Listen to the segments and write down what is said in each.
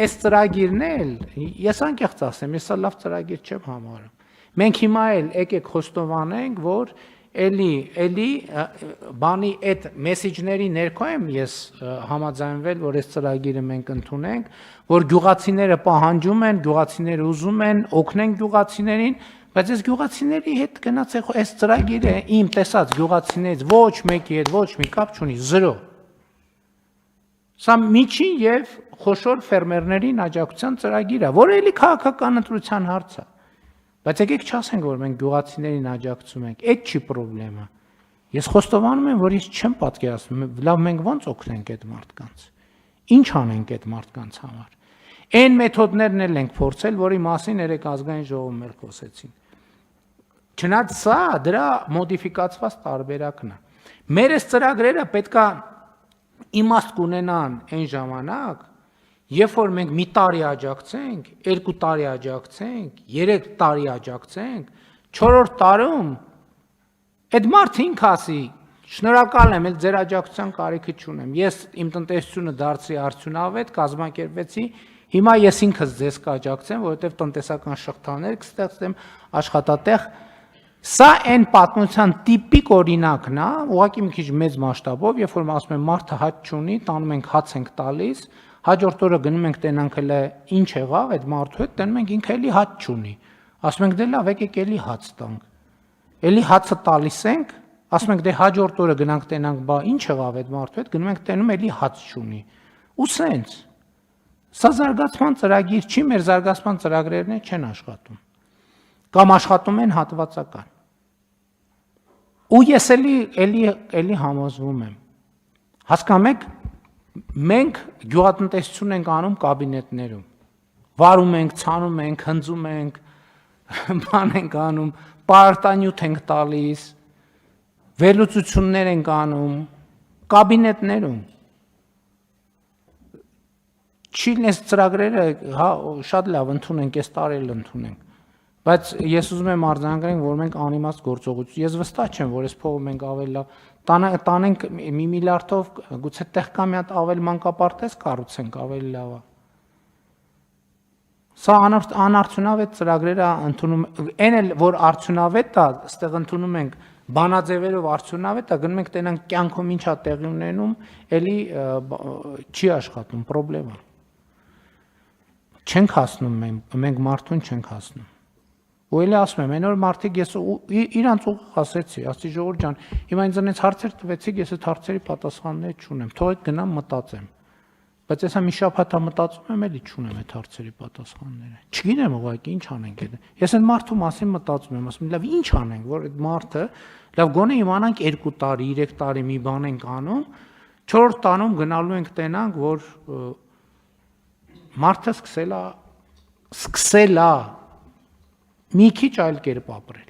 այս ծրագիրն էլ, ես անկեղծ ասեմ, ես լավ ծրագիր չեմ համարում։ Մենք հիմա էլ եկեք խոստովանենք, որ էլի բանի այդ մեսեջների ներքո եմ ես համաձայնվել, որ այս ծրագիրը մենք ընդունենք, որ գյուղացիները պահանջում են, գյուղացիները ուզում են, օգնենք գյուղացիներին, բայց այս գյուղացիների հետ գնացեք այս ծրագիրը իմ տեսած գյուղացիներից ոչ մեկի հետ ոչ մի կապ չունի, 0։ Սա միջին եւ խոշոր ֆերմերներին աջակցության ծրագիր է, որը էլի քաղաքական ընտրության հարց է։ Բայց եկեք չասենք, որ մենք գյուղացիներին աջակցում ենք, այդ չի խնդրեմը։ Ես խոստովանում եմ, որ ես չեմ պատկերացնում, լավ մենք ո՞նց օգնենք այդ մարդկանց։ Ինչ անենք այդ մարդկանց համար։ Այն մեթոդներն էլ ենք փորձել, որի մասին երեք ազգային ժողովում էլ խոսեցին։ Չնայած սա դրա մոդիֆիկացված տարբերակն է։ Մեր այս ծրագրերը պետքա իմաստ կունենան այն ժամանակ, երբ որ մենք մի տարի աջակցենք, 2 տարի աջակցենք, 3 տարի աջակցենք, 4-րդ տարում այդ մարդը ինքը ասի, շնորհակալ եմ, ձեր աջակցության կարիքը չունեմ։ Ես իմ տնտեսությունը դարձրի արդյունավետ, կազմակերպեցի, հիմա ես ինքս ձեզ կաջակցեմ, որովհետև տնտեսական շղթաներ կստեղծեմ, աշխատատեղ։ Սա այն պատմության տիպիկ օրինակն է, ուղղակի մի քիչ մեծ մասշտաբով, երբ որ ասում եմ մարդը հաց չունի, տանում ենք հաց ենք տալիս, հաջորդ օրը գնում ենք տենանք էլ ինչ եղավ այդ մարդու հետ, տենում ենք ինքը էլի հաց չունի։ Ասում ենք դե լավ, եկեք էլի հաց տանք։ Էլի հացը տալիս ենք, ասում ենք դե հաջորդ օրը գնանք տենանք, բա ինչ եղավ այդ մարդու հետ, գնում ենք տենում էլի հաց չունի։ Ու սենց։ Սա զարգացման ծրագիր չի, մեր զարգացման ծրագրերն չեն աշխատում։ Կամ աշխատում են հատվածական։ Ու ես էլի համոզվում եմ։ Հասկանում եք, մենք գյուղատնտեսություն ենք անում կաբինետներում։ Վարում ենք, ցանում ենք, հնձում ենք, բան ենք անում, պարտանյութ ենք տալիս, վերլուծություններ ենք անում կաբինետներում։ Չի լինես ծրագրերը, հա, շատ լավ ընդունենք, այս տարի էլ ընդունենք։ Բայց ես ուզում եմ արձանագրենք, որ մենք անիմաստ գործողություն, ես վստահ չեմ, որ այս փողը մենք ավելի լավ տանենք 1 միլիարդով, գուցե տեղ կա մի հատ ավելի մանկապարտեզ կառուցենք, ավելի լավ է։ Սա անարդյունավետ ծրագրերը ընդունում, այն էլ որ արդյունավետ է, այստեղ ընդունում ենք բանաձևերով արդյունավետ է, գնում ենք տենանք կյանքում ինչա տեղի ունենում, էլի չի աշխատում, խնդրեմ է։ Չենք հասնում մենք մարդուն չենք հասնում։ Ու էլի ասում եմ, այն որ մարդիկ ես իրանց ուղիղ ասեցի, ասի ժողովուրդ ջան, հիմա ինձ այնց հարցեր տվեցիք, ես այդ հարցերի պատասխաններ չունեմ, թողեք գնամ մտածեմ։ Բայց ես մի շաբաթ մտածում եմ, էլի չունեմ այդ հարցերի պատասխանները։ Չգիտեմ ուղղակի ինչ անենք այդ։ Ես այդ մարդու մասին մտածում եմ, ասում եմ, լավ ինչ անենք, որ այդ մարդը, լավ գոնե իմանանք 2 տարի, 3 տարի մի բան ենք անում, 4-րդ տանում գնալու ենք տենանք, որ մարդը սկսել է մի քիչ այլ կերպ ապրել։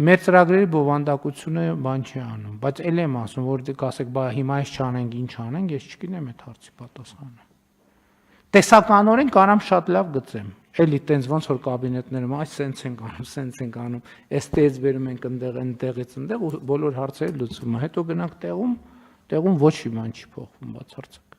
Մեր ծրագրերի բովանդակությունը բան չի անում, բայց էլ եմ ասում, որ կասեք, բա հիմա այս չանենք, ինչ անենք, ես չգիտեմ այդ հարցի պատասխանը։ Տեսականորեն կարամ շատ լավ գծեմ, էլի տենց ոնց որ կաբինետներում, այս սենց ենք անում, սենց ենք անում, էստեղից բերում ենք ընդեղից ընդեղ ու բոլոր հարցերը լուծվում է, հետո գնանք տեղում ոչ մի բան չի փոխվում բացարձակ։